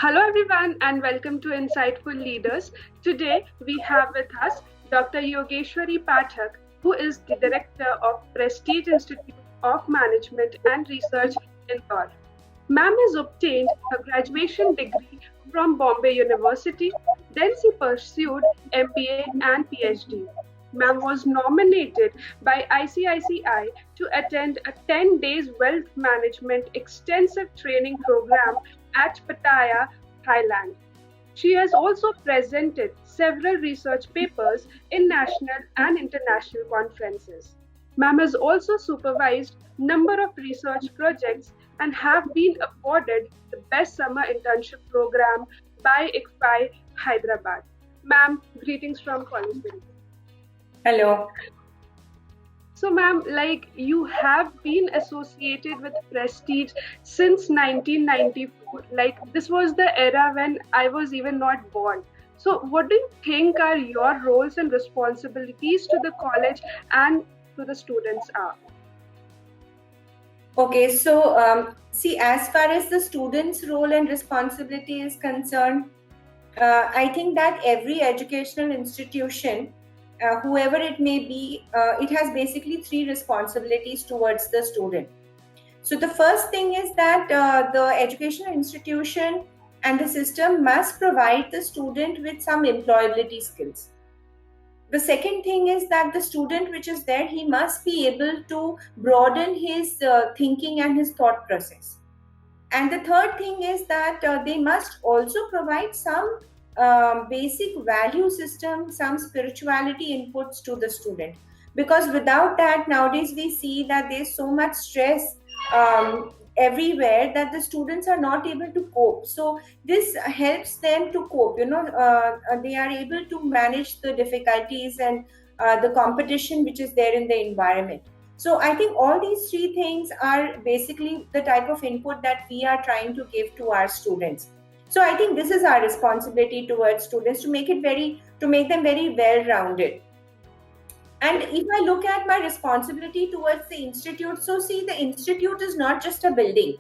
Hello, everyone, and welcome to Insightful Leaders. Today, we have with us Dr. Yogeshwari Pathak, who is the Director of Prestige Institute of Management and Research in Indore. Ma'am has obtained her graduation degree from Bombay University, then she pursued MBA and PhD. Ma'am was nominated by ICICI to attend a 10 days wealth management extensive training program at Pattaya, Thailand. She has also presented several research papers in national and international conferences. Ma'am has also supervised number of research projects and have been awarded the Best Summer Internship Program by ICFI Hyderabad. Ma'am, greetings from Collinsville. Hello. So, ma'am, like you have been associated with Prestige since 1994. Like this was the era when I was even not born. So, what do you think are your roles and responsibilities to the college and to the students are? Okay, so see, as far as the student's role and responsibility is concerned, I think that every educational institution, whoever it may be, it has basically three responsibilities towards the student. So the first thing is that the educational institution and the system must provide the student with some employability skills. The second thing is that the student which is there, he must be able to broaden his thinking and his thought process. And the third thing is that they must also provide some basic value system, some spirituality inputs to the student, because without that, nowadays we see that there's so much stress everywhere that the students are not able to cope. So this helps them to cope. They are able to manage the difficulties and the competition which is there in the environment. So I think all these three things are basically the type of input that we are trying to give to our students. So I think this is our responsibility towards students to make them very well rounded. And if I look at my responsibility towards the institute, so see, the institute is not just a building.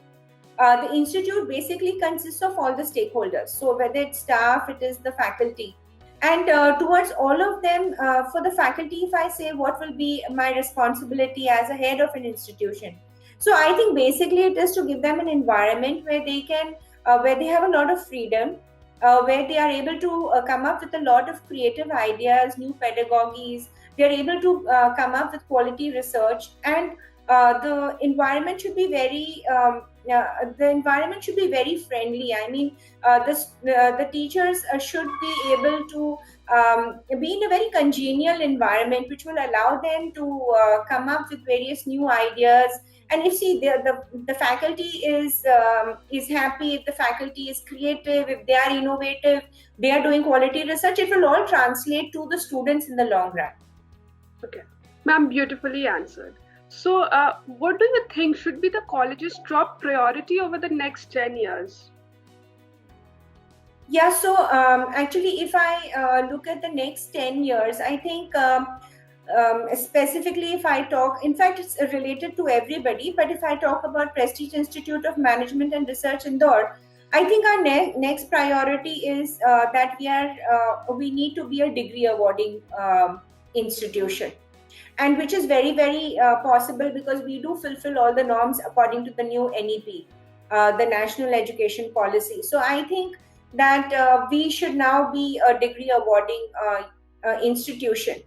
The institute basically consists of all the stakeholders. So whether it's staff, it is the faculty. And towards all of them, for the faculty, if I say what will be my responsibility as a head of an institution. So I think basically it is to give them an environment where where they have a lot of freedom, where they are able to come up with a lot of creative ideas, new pedagogies. They are able to come up with quality research, and the environment should be very friendly. I mean, the teachers should be able to be in a very congenial environment, which will allow them to come up with various new ideas. And if see the faculty is happy, if the faculty is creative, if they are innovative, they are doing quality research, it will all translate to the students in the long run. Okay, ma'am, beautifully answered. So, what do you think should be the college's top priority over the next 10 years? Yeah, so actually, if I look at the next 10 years, I think specifically if I talk, in fact, it's related to everybody, but if I talk about Prestige Institute of Management and Research Indore, I think our next priority is that we need to be a degree awarding institution, and which is very, very possible because we do fulfill all the norms according to the new NEP, the National Education Policy. So I think that we should now be a degree awarding institution.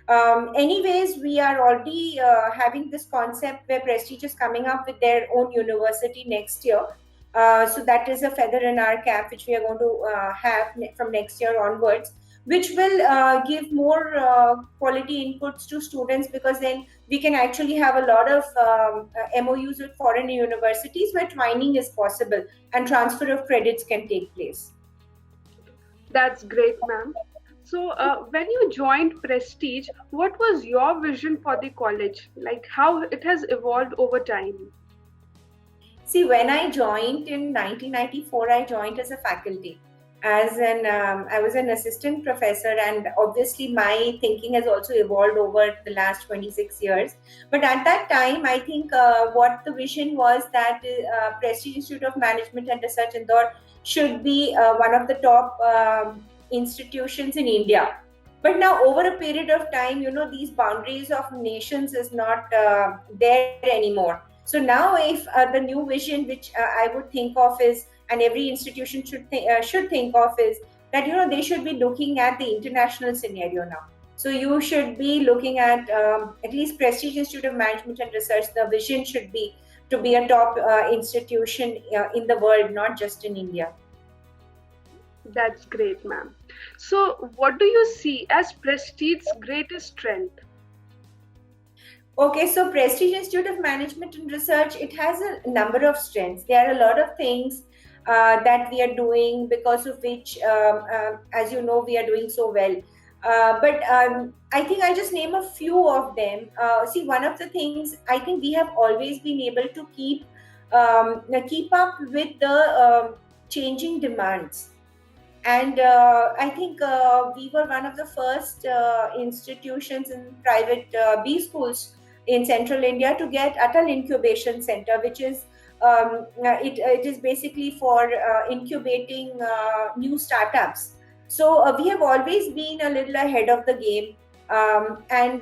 Anyways, we are already having this concept where Prestige is coming up with their own university next year. So that is a feather in our cap, which we are going to have from next year onwards, which will give more quality inputs to students, because then we can actually have a lot of MOUs with foreign universities where twining is possible and transfer of credits can take place. That's great, ma'am. So, when you joined Prestige, what was your vision for the college? Like how it has evolved over time? See, when I joined in 1994, I joined as a faculty. I was an assistant professor, and obviously my thinking has also evolved over the last 26 years. But at that time, I think what the vision was that Prestige Institute of Management and Research Indore should be one of the top institutions in India. But now, over a period of time, these boundaries of nations is not there anymore. So now, if the new vision, which I would think of, is, and every institution should think of, is that they should be looking at the international scenario now. So you should be looking at least Prestige Institute of Management and Research. The vision should be to be a top institution in the world, not just in India. That's great, ma'am. So, what do you see as Prestige's greatest strength? Okay, so Prestige Institute of Management and Research, it has a number of strengths. There are a lot of things that we are doing, because of which, as you know, we are doing so well. But I think I'll just name a few of them. See, one of the things I think we have always been able to keep up with the changing demands. And I think we were one of the first institutions in private B schools in central India to get Atal Incubation Center, which is it is basically for incubating new startups. So we have always been a little ahead of the game. And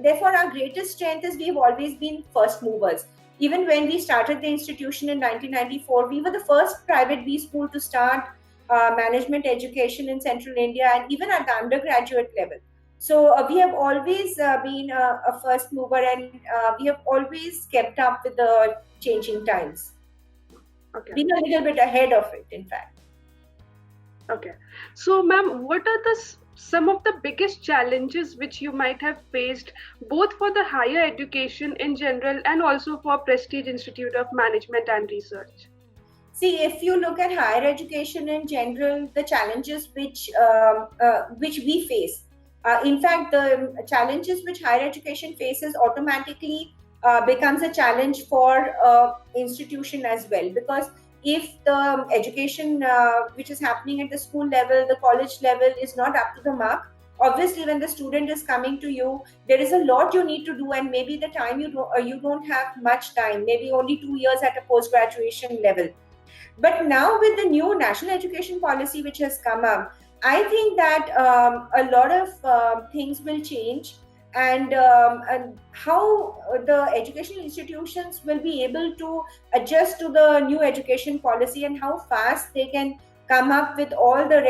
therefore, our greatest strength is we've always been first movers. Even when we started the institution in 1994, we were the first private B school to start management education in central India, and even at the undergraduate level. So we have always been a first mover, and we have always kept up with the changing times. Okay. Been a little bit ahead of it, in fact. Okay. So, ma'am, what are some of the biggest challenges which you might have faced, both for the higher education in general and also for Prestige Institute of Management and Research? See, if you look at higher education in general, the challenges which we face, in fact, the challenges which higher education faces automatically becomes a challenge for institution as well. Because if the education which is happening at the school level, the college level, is not up to the mark, obviously when the student is coming to you, there is a lot you need to do, and maybe the time you don't have much time, maybe only 2 years at a post graduation level. But now, with the new national education policy which has come up, I think that a lot of things will change, and how the educational institutions will be able to adjust to the new education policy, and how fast they can come up with all the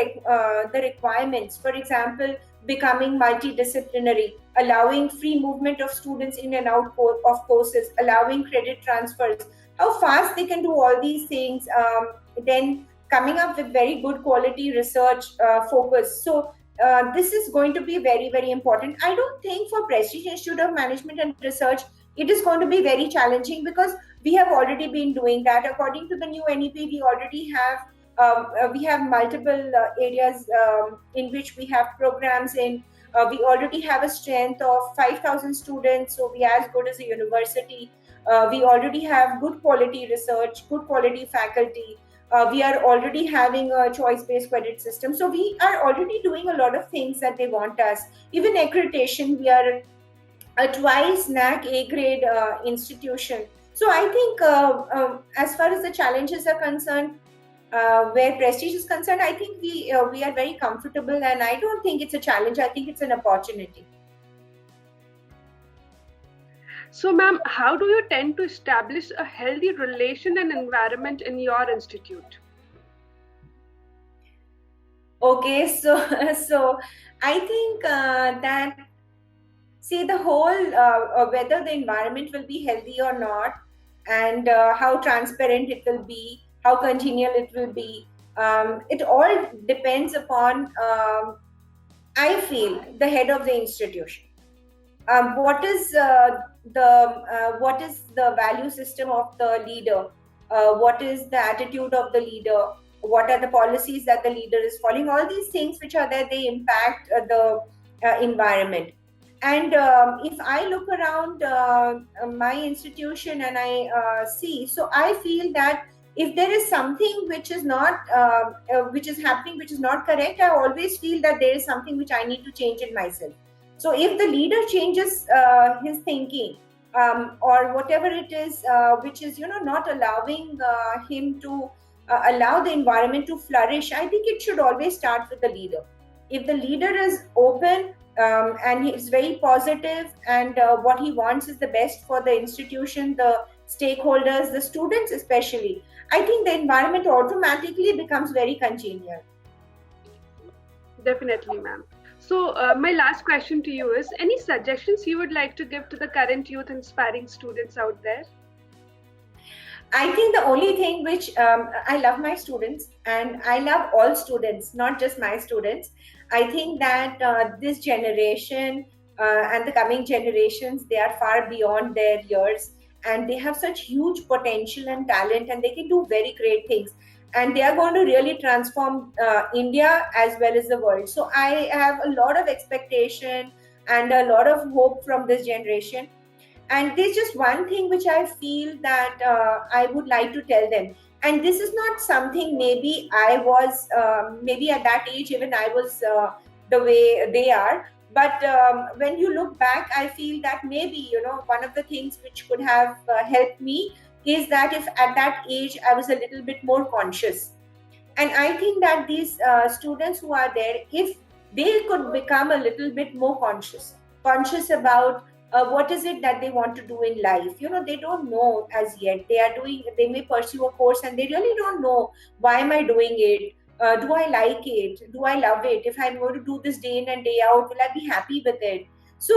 requirements. For example, becoming multidisciplinary, allowing free movement of students in and out of courses, allowing credit transfers, how fast they can do all these things, then coming up with very good quality research focus. So this is going to be very, very important. I don't think for Prestige Institute of Management and Research it is going to be very challenging, because we have already been doing that. According to the new NEP, we already have multiple areas in which we have programs in. We already have a strength of 5,000 students, so we are as good as a university. We already have good quality research, good quality faculty. We are already having a choice-based credit system. So we are already doing a lot of things that they want us. Even accreditation, we are a twice NAC A grade institution. So I think as far as the challenges are concerned, where Prestige is concerned, I think we are very comfortable, and I don't think it's a challenge. I think it's an opportunity. So, ma'am, how do you tend to establish a healthy relation and environment in your institute? Okay, so I think that, see, the whole whether the environment will be healthy or not, and how transparent it will be, how congenial it will be, it all depends upon, I feel, the head of the institution. What is the value system of the leader? What is the attitude of the leader? What are the policies that the leader is following? All these things which are there, they impact the environment. And if I look around my institution and I see, so I feel that if there is something which is not which is happening, which is not correct, I always feel that there is something which I need to change in myself. So if the leader changes his thinking, or whatever it is, which is not allowing him to allow the environment to flourish, I think it should always start with the leader. If the leader is open, and he is very positive, and what he wants is the best for the institution, the stakeholders, the students especially, I think the environment automatically becomes very congenial. Definitely, ma'am. So, my last question to you is, any suggestions you would like to give to the current youth inspiring students out there? I think the only thing which I love my students, and I love all students, not just my students. I think that this generation and the coming generations, they are far beyond their years, and they have such huge potential and talent, and they can do very great things. And they are going to really transform India as well as the world. So I have a lot of expectation and a lot of hope from this generation. And there's just one thing which I feel that I would like to tell them. And this is not something, maybe I was, maybe at that age, even I was the way they are. But when you look back, I feel that maybe, one of the things which could have helped me is that if at that age I was a little bit more conscious. And I think that these students who are there, if they could become a little bit more conscious about what is it that they want to do in life. They don't know as yet. They may pursue a course and they really don't know, why am I doing it? Do I like it? Do I love it? If I'm going to do this day in and day out, will I be happy with it? So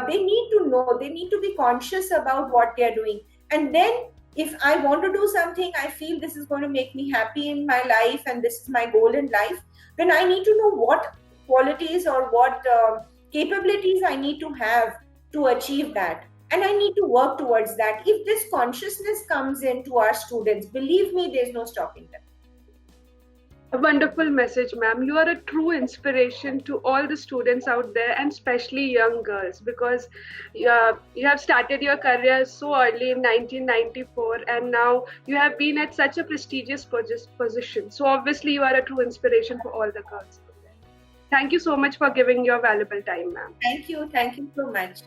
they need to know, they need to be conscious about what they're doing. And then if I want to do something, I feel this is going to make me happy in my life and this is my goal in life, then I need to know what qualities or what capabilities I need to have to achieve that. And I need to work towards that. If this consciousness comes into our students, believe me, there's no stopping them. A wonderful message, ma'am. You are a true inspiration to all the students out there, and especially young girls, because you have started your career so early in 1994, and now you have been at such a prestigious position. So obviously, you are a true inspiration for all the girls out there. Thank you so much for giving your valuable time, ma'am. Thank you. Thank you so much.